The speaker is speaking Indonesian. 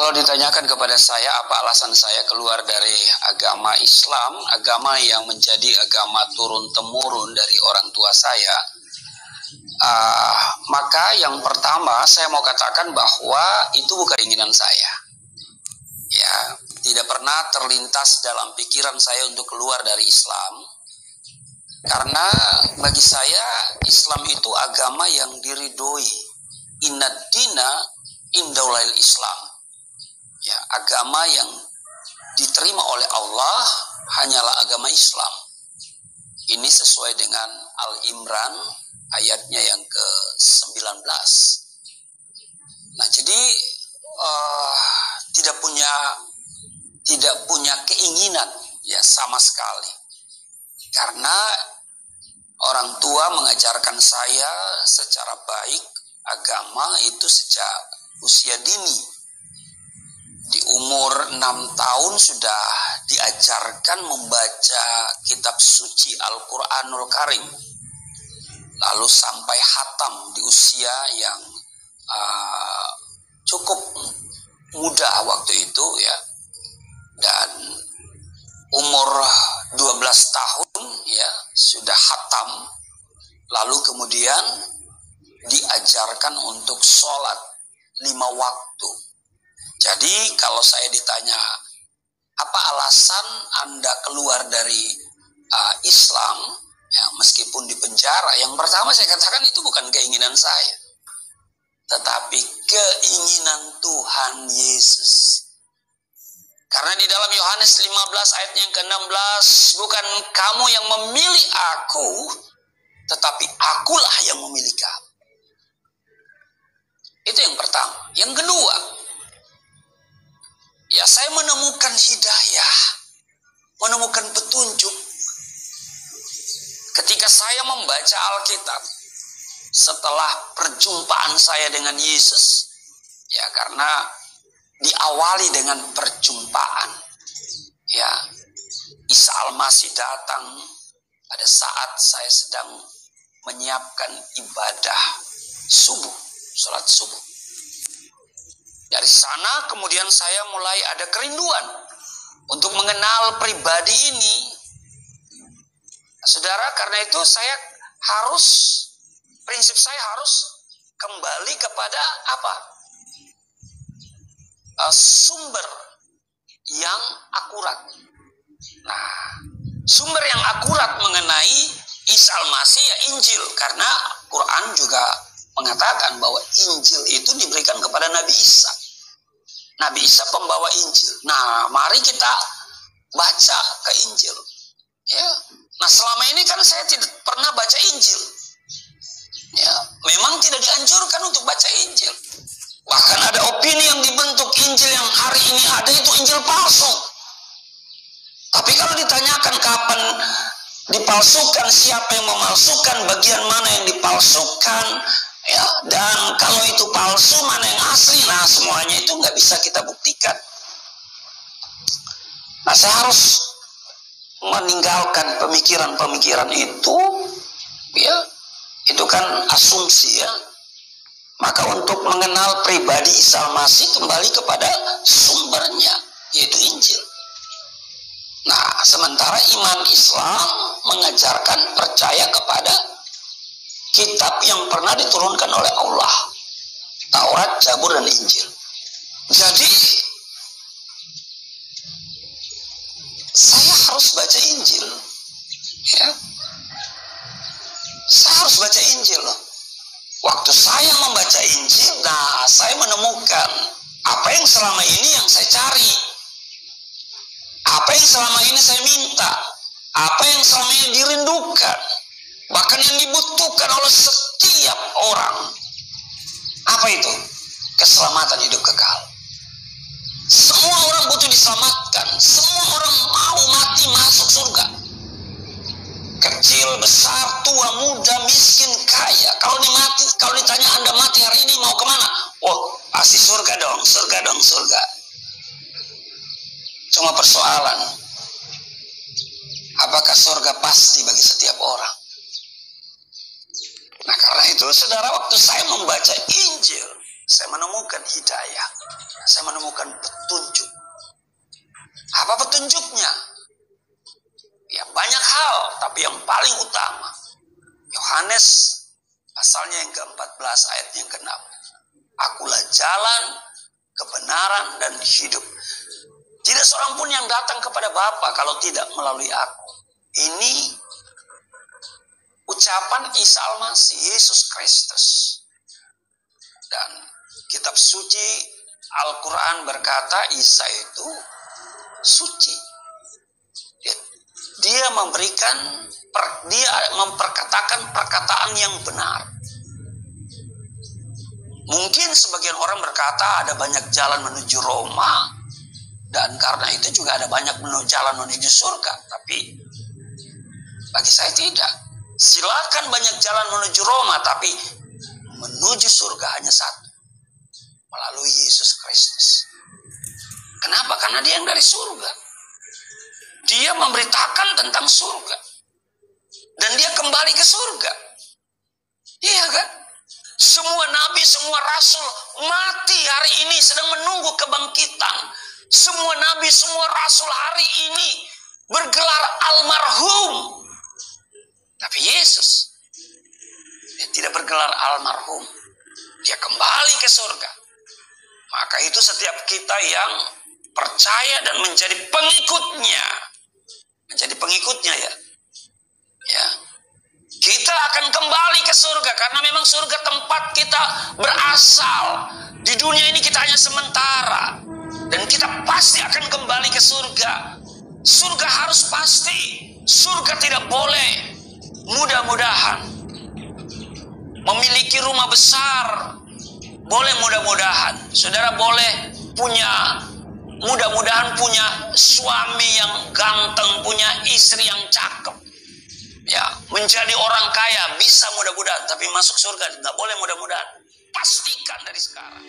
Kalau ditanyakan kepada saya apa alasan saya keluar dari agama Islam, agama yang menjadi agama turun-temurun dari orang tua saya, maka yang pertama saya mau katakan bahwa itu bukan keinginan saya. Ya, tidak pernah terlintas dalam pikiran saya untuk keluar dari Islam. Karena bagi saya Islam itu agama yang diridhoi. Innad dina indallail Islam. Ya, agama yang diterima oleh Allah hanyalah agama Islam. Ini sesuai dengan Al-Imran ayatnya yang ke-19. Nah, jadi tidak punya keinginan ya sama sekali. Karena orang tua mengajarkan saya secara baik agama itu sejak usia dini. Di umur 6 tahun sudah diajarkan membaca kitab suci Al-Quranul Karim. Lalu sampai hatam di usia yang cukup muda waktu itu ya. Dan umur 12 tahun ya sudah hatam. Lalu kemudian diajarkan untuk sholat 5 waktu. Jadi kalau saya ditanya apa alasan Anda keluar dari Islam ya, meskipun di penjara, yang pertama saya katakan itu bukan keinginan saya, tetapi keinginan Tuhan Yesus. Karena di dalam Yohanes 15 ayat yang ke-16, bukan kamu yang memilih aku, tetapi akulah yang memilih kamu. Itu yang pertama. Yang kedua, ya saya menemukan hidayah, menemukan petunjuk ketika saya membaca Alkitab setelah perjumpaan saya dengan Yesus. Ya, karena diawali dengan perjumpaan. Ya, Isa Al-Masih datang pada saat saya sedang menyiapkan ibadah subuh, salat subuh. Dari sana kemudian saya mulai ada kerinduan untuk mengenal pribadi ini. Saudara, karena itu prinsip saya harus kembali kepada apa? Sumber yang akurat. Nah, sumber yang akurat mengenai Isa Al-Masih ya Injil, karena Quran juga mengatakan bahwa Injil itu diberikan kepada Nabi Isa. Nabi Isa pembawa Injil. Nah, mari kita baca ke Injil. Ya. Nah, selama ini kan saya tidak pernah baca Injil. Ya, memang tidak dianjurkan untuk baca Injil. Bahkan ada opini yang dibentuk Injil yang hari ini ada itu Injil palsu. Tapi kalau ditanyakan kapan dipalsukan, siapa yang memalsukan, bagian mana yang dipalsukan, ya, dan kalau itu palsu mana yang asli, nah semuanya itu nggak bisa kita buktikan. Nah, saya harus meninggalkan pemikiran-pemikiran itu, ya, itu kan asumsi ya. Maka untuk mengenal pribadi Isa Al-Masih kembali kepada sumbernya, yaitu Injil. Nah, sementara iman Islam mengajarkan percaya kepada kitab yang pernah diturunkan oleh Allah, Taurat, Zabur, dan Injil. Jadi saya harus baca Injil, ya. Saya harus baca Injil. Waktu saya membaca Injil, nah saya menemukan apa yang selama ini yang saya cari, apa yang selama ini saya minta, apa yang selama ini dirindukan, bahkan yang dibutuhkan oleh setiap orang. Apa itu? Keselamatan hidup kekal. Semua orang butuh diselamatkan. Semua orang mau mati masuk surga. Kecil, besar, tua, muda, miskin, kaya. Kalau ditanya Anda mati hari ini mau kemana? Oh, pasti surga dong, surga. Cuma persoalan, apakah surga pasti bagi setiap orang? Nah, karena itu, saudara, waktu saya membaca Injil, saya menemukan hidayah, saya menemukan petunjuk. Apa petunjuknya? Ya banyak hal, tapi yang paling utama, Yohanes pasalnya yang ke-14 ayat yang ke-6. Akulah jalan, kebenaran, dan hidup. Tidak seorang pun yang datang kepada Bapa kalau tidak melalui aku. Ini ucapan Isa Al-Masih, Yesus Kristus. Dan kitab suci Al-Quran berkata Isa itu suci. Dia memperkatakan perkataan yang benar. Mungkin sebagian orang berkata ada banyak jalan menuju Roma, dan karena itu juga ada banyak jalan menuju surga. Tapi bagi saya tidak. Silakan banyak jalan menuju Roma, tapi menuju surga hanya satu, melalui Yesus Kristus. Kenapa? Karena dia yang dari surga. Dia memberitakan tentang surga. Dan dia kembali ke surga. Iya kan? Semua nabi, semua rasul mati hari ini sedang menunggu kebangkitan. Semua nabi, semua rasul hari ini bergelar almarhum. Tapi Yesus, dia tidak bergelar almarhum. Dia kembali ke surga. Maka itu setiap kita yang percaya dan menjadi pengikutnya. Menjadi pengikutnya ya. Kita akan kembali ke surga. Karena memang surga tempat kita berasal. Di dunia ini kita hanya sementara. Dan kita pasti akan kembali ke surga. Surga harus pasti. Surga tidak boleh mudah-mudahan. Memiliki rumah besar boleh mudah-mudahan. Saudara boleh mudah-mudahan punya suami yang ganteng, punya istri yang cakep. Ya, menjadi orang kaya bisa mudah-mudahan, tapi masuk surga nggak boleh mudah-mudahan. Pastikan dari sekarang.